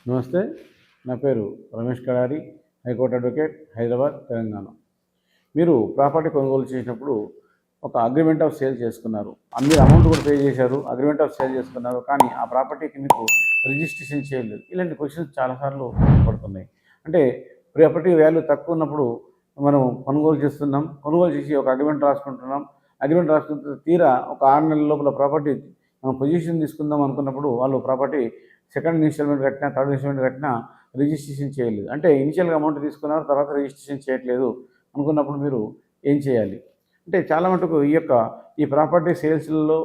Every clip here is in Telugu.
నమస్తే. నా పేరు రమేష్ కడారి, హైకోర్టు అడ్వకేట్, హైదరాబాద్, తెలంగాణ. మీరు ప్రాపర్టీ కొనుగోలు చేసినప్పుడు ఒక అగ్రిమెంట్ ఆఫ్ సేల్ చేసుకున్నారు. మీరు అమౌంట్ కూడా పే చేశారు, అగ్రిమెంట్ ఆఫ్ సేల్ చేసుకున్నారు. కానీ ఆ ప్రాపర్టీకి మీకు రిజిస్ట్రేషన్ చేయలేదు. ఇలాంటి క్వశ్చన్స్ చాలాసార్లు పడుతున్నాయి. అంటే ప్రాపర్టీ వాల్యూ తక్కువ ఉన్నప్పుడు మనం కొనుగోలు చేస్తున్నాం, కొనుగోలు చేసి ఒక అగ్రిమెంట్ రాసుకుంటున్నాం. అగ్రిమెంట్ రాసుకున్న తీరా ఒక 6 నెలల లోపల ప్రాపర్టీ మనం పొజిషన్ తీసుకుందాం అనుకున్నప్పుడు వాళ్ళు ప్రాపర్టీ సెకండ్ ఇన్స్టాల్మెంట్ కట్టినా, థర్డ్ ఇన్స్టాల్మెంట్ కట్టినా రిజిస్ట్రేషన్ చేయలేదు. అంటే ఇనిషియల్గా అమౌంట్ తీసుకున్నారు, తర్వాత రిజిస్ట్రేషన్ చేయట్లేదు అనుకున్నప్పుడు మీరు ఏం చేయాలి? అంటే చాలా మటుకు ఈ ప్రాపర్టీ సేల్స్లలో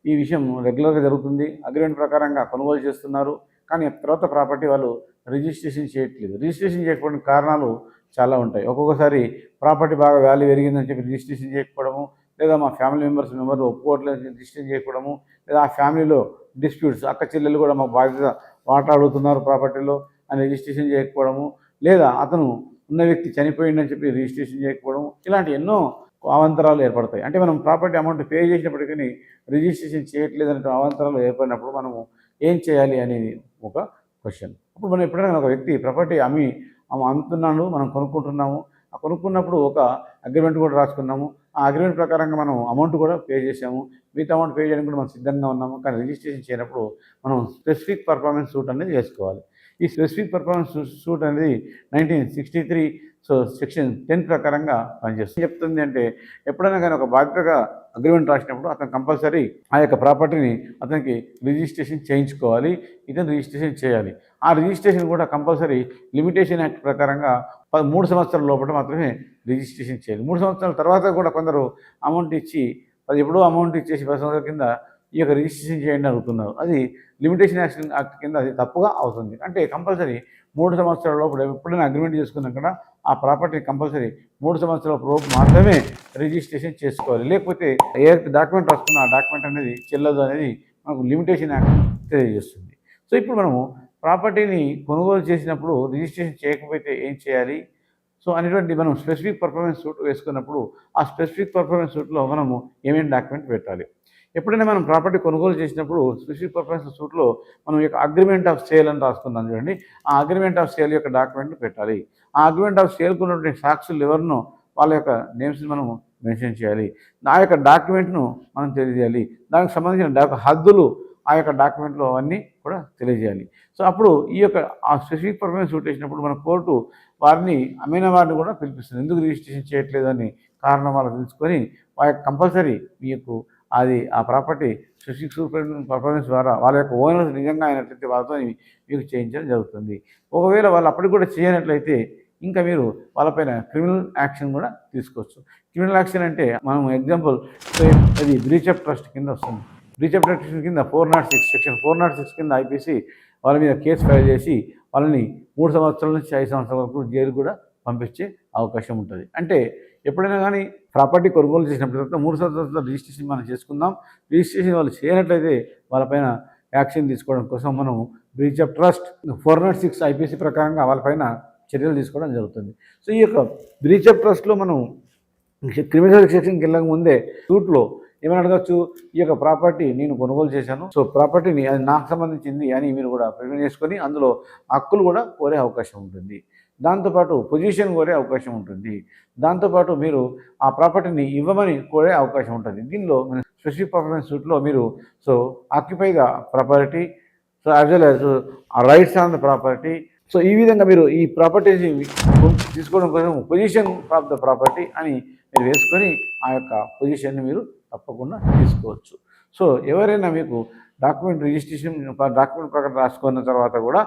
ఈ విషయం రెగ్యులర్గా జరుగుతుంది. అగ్రిమెంట్ ప్రకారంగా కొనుగోలు చేస్తున్నారు, కానీ తర్వాత ప్రాపర్టీ వాళ్ళు రిజిస్ట్రేషన్ చేయట్లేదు. రిజిస్ట్రేషన్ చేయకపోవడానికి కారణాలు చాలా ఉంటాయి. ఒక్కొక్కసారి ప్రాపర్టీ బాగా వాల్యూ పెరిగిందని చెప్పి రిజిస్ట్రేషన్ చేయకపోవడము, లేదా మా ఫ్యామిలీ మెంబర్స్ ఒప్పుకోవట్లేదు రిజిస్ట్రేషన్ చేయకపోవడము, లేదా ఆ ఫ్యామిలీలో డిస్ప్యూట్స్, అక్క చెల్లెలు కూడా మా బాధ్యత వాటా అడుగుతున్నారు ప్రాపర్టీలో అని రిజిస్ట్రేషన్ చేయకపోవడము, లేదా అతను ఉన్న వ్యక్తి చనిపోయిందని చెప్పి రిజిస్ట్రేషన్ చేయకపోవడము, ఇలాంటి ఎన్నో అవాంతరాలు ఏర్పడతాయి. అంటే మనం ప్రాపర్టీ అమౌంట్ పే చేసినప్పటికీ రిజిస్ట్రేషన్ చేయట్లేదనే అవాంతరాలు ఏర్పడినప్పుడు మనము ఏం చేయాలి అనేది ఒక క్వశ్చన్. అప్పుడు మనం ఎప్పుడైనా ఒక వ్యక్తి ప్రాపర్టీ అమ్ముతున్నాడు, మనం కొనుక్కుంటున్నాము. ఆ కొనుక్కున్నప్పుడు ఒక అగ్రిమెంట్ కూడా రాసుకున్నాము. ఆ అగ్రిమెంట్ ప్రకారంగా మనం అమౌంట్ కూడా పే చేసాము. మిగతా అమౌంట్ పే చేయడానికి కూడా మనం సిద్ధంగా ఉన్నాము. కానీ రిజిస్ట్రేషన్ చేయనప్పుడు మనం స్పెసిఫిక్ పర్ఫార్మెన్స్ సూట్ అనేది చేసుకోవాలి. ఈ స్పెసిఫిక్ పర్ఫార్మెన్స్ సూట్ అనేది 1963 సెక్షన్ 10 ప్రకారంగా పనిచేస్తుంది. చెప్తుంది అంటే ఎప్పుడైనా కానీ ఒక బాధ్యతగా అగ్రిమెంట్ రాసినప్పుడు అతను కంపల్సరీ ఆ యొక్క ప్రాపర్టీని అతనికి రిజిస్ట్రేషన్ చేయించుకోవాలి, ఇతను రిజిస్ట్రేషన్ చేయాలి. ఆ రిజిస్ట్రేషన్ కూడా కంపల్సరీ లిమిటేషన్ యాక్ట్ ప్రకారంగా 3 సంవత్సరాల లోపల మాత్రమే రిజిస్ట్రేషన్ చేయాలి. 3 సంవత్సరాల తర్వాత కూడా కొందరు అమౌంట్ ఇచ్చి ఎప్పుడో అమౌంట్ ఇచ్చేసి 10 సంవత్సరాల కింద ఈ యొక్క రిజిస్ట్రేషన్ చేయండి అడుగుతున్నారు. అది లిమిటేషన్ యాక్ట్ కింద అది తప్పుగా అవుతుంది. అంటే కంపల్సరీ 3 సంవత్సరాల లోపల ఎప్పుడైనా అగ్రిమెంట్ చేసుకున్నాం కదా ఆ ప్రాపర్టీ కంపల్సరీ 3 సంవత్సరాల లోపు మాత్రమే రిజిస్ట్రేషన్ చేసుకోవాలి. లేకపోతే ఏ డాక్యుమెంట్ రాసుకున్న ఆ డాక్యుమెంట్ అనేది చెల్లదు అనేది మనకు లిమిటేషన్ యాక్ట్ తెలియజేస్తుంది. సో ఇప్పుడు మనము ప్రాపర్టీని కొనుగోలు చేసినప్పుడు రిజిస్ట్రేషన్ చేయకపోతే ఏం చేయాలి? సో అనేటువంటి మనం స్పెసిఫిక్ పర్ఫార్మెన్స్ సూట్ వేసుకున్నప్పుడు ఆ స్పెసిఫిక్ పర్ఫార్మెన్స్ సూట్లో మనము ఏమేమి డాక్యుమెంట్ పెట్టాలి? ఎప్పుడైనా మనం ప్రాపర్టీ కొనుగోలు చేసినప్పుడు స్పెసిఫిక్ పర్ఫార్మెన్స్ సూట్లో మనం యొక్క అగ్రిమెంట్ ఆఫ్ సేల్ అని రాసుకుందాం చూడండి. ఆ అగ్రిమెంట్ ఆఫ్ సేల్ యొక్క డాక్యుమెంట్ పెట్టాలి. ఆ అగ్రిమెంట్ ఆఫ్ సేల్కు ఉన్నటువంటి సాక్షులు ఎవరినో వాళ్ళ యొక్క నేమ్స్ని మనము మెన్షన్ చేయాలి. ఆ యొక్క డాక్యుమెంట్ను మనం తెలియజేయాలి. దానికి సంబంధించిన హద్దులు ఆ యొక్క డాక్యుమెంట్లో అవన్నీ కూడా తెలియజేయాలి. సో అప్పుడు ఆ స్పెసిఫిక్ పర్ఫార్మెన్స్ సూట్ వేసినప్పుడు మన కోర్టు వారిని అమ్మిన వారిని కూడా పిలిపిస్తుంది. ఎందుకు రిజిస్ట్రేషన్ చేయట్లేదని కారణం వాళ్ళు తెలుసుకొని వారికి కంపల్సరీ మీకు ఆ ప్రాపర్టీ స్పెసిఫిక్ పర్ఫార్మెన్స్ ద్వారా వాళ్ళ యొక్క ఓనర్స్ నిజంగా అయినట్లయితే వాళ్ళతో మీకు చేయించడం జరుగుతుంది. ఒకవేళ వాళ్ళు అప్పటికి కూడా చేయనట్లయితే ఇంకా మీరు వాళ్ళపైన క్రిమినల్ యాక్షన్ కూడా తీసుకోవచ్చు. క్రిమినల్ యాక్షన్ అంటే మనం ఎగ్జాంపుల్ అది బ్రీచ్ ఆఫ్ ట్రస్ట్ కింద వస్తుంది. బ్రీచ్ ఆఫ్ ట్రస్ట్ కింద 406 సెక్షన్ 406 కింద ఐపీసీ వాళ్ళ మీద కేసు ఫైల్ చేసి వాళ్ళని 3 సంవత్సరాల నుంచి 5 సంవత్సరాల వరకు జైలు కూడా పంపించే అవకాశం ఉంటుంది. అంటే ఎప్పుడైనా కానీ ప్రాపర్టీ కొనుగోలు చేసినప్పుడు తర్వాత 3 సంవత్సరాల రిజిస్ట్రేషన్ మనం చేసుకుందాం. రిజిస్ట్రేషన్ వాళ్ళు చేయనట్లయితే వాళ్ళపైన యాక్షన్ తీసుకోవడం కోసం మనం బ్రీచ్ ఆఫ్ ట్రస్ట్ 406 ఐపీసీ ప్రకారంగా వాళ్ళపైన చర్యలు తీసుకోవడం జరుగుతుంది. సో ఈ యొక్క బ్రీచ్ ఆఫ్ ట్రస్ట్లో మనం క్రిమినల్ సెక్షన్కి వెళ్ళక ముందే సూట్లో ఏమైనా అడగచ్చు, ఈ యొక్క ప్రాపర్టీ నేను కొనుగోలు చేశాను, సో ప్రాపర్టీని అది నాకు సంబంధించింది అని మీరు కూడా ప్రిపేర్ చేసుకొని అందులో హక్కులు కూడా కోరే అవకాశం ఉంటుంది. దాంతోపాటు పొజిషన్ కోరే అవకాశం ఉంటుంది. దాంతోపాటు మీరు ఆ ప్రాపర్టీని ఇవ్వమని కోరే అవకాశం ఉంటుంది. దీనిలో స్పెసిఫిక్ పర్ఫార్మెన్స్ సూట్లో మీరు occupy the property, as well as rights on the property, ఈ విధంగా మీరు ఈ ప్రాపర్టీని తీసుకోవడం కోసం పొజిషన్ ఆఫ్ ద ప్రాపర్టీ అని మీరు వేసుకొని ఆ యొక్క పొజిషన్ని మీరు తప్పకుండా తీసుకోవచ్చు. సో ఎవరైనా మీకు డాక్యుమెంట్ ప్రకారం రాసుకున్న తర్వాత కూడా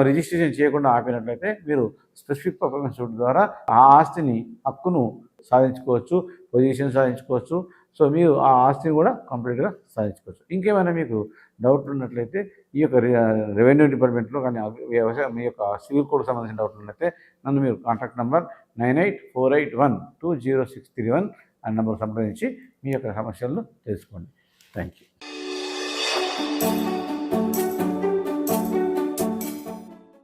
రిజిస్ట్రేషన్ చేయకుండా ఆపినట్లయితే మీరు స్పెసిఫిక్ పర్ఫార్మెన్స్ సూట్ ద్వారా ఆ ఆస్తిని హక్కును సాధించుకోవచ్చు, పొజిషన్ సాధించుకోవచ్చు. సో మీరు ఆ ఆస్తిని కూడా కంప్లీట్గా సాధించుకోవచ్చు. ఇంకేమైనా మీకు డౌట్లు ఉన్నట్లయితే ఈ యొక్క రెవెన్యూ డిపార్ట్మెంట్లో కానీ మీ యొక్క సివిల్ కోడ్కి సంబంధించిన డౌట్లు ఉన్నట్లయితే నన్ను మీరు కాంటాక్ట్ నెంబర్ 9848120631 ఆ నెంబర్ సంప్రదించి మీ యొక్క సమస్యలను తెలుసుకోండి. Thank you.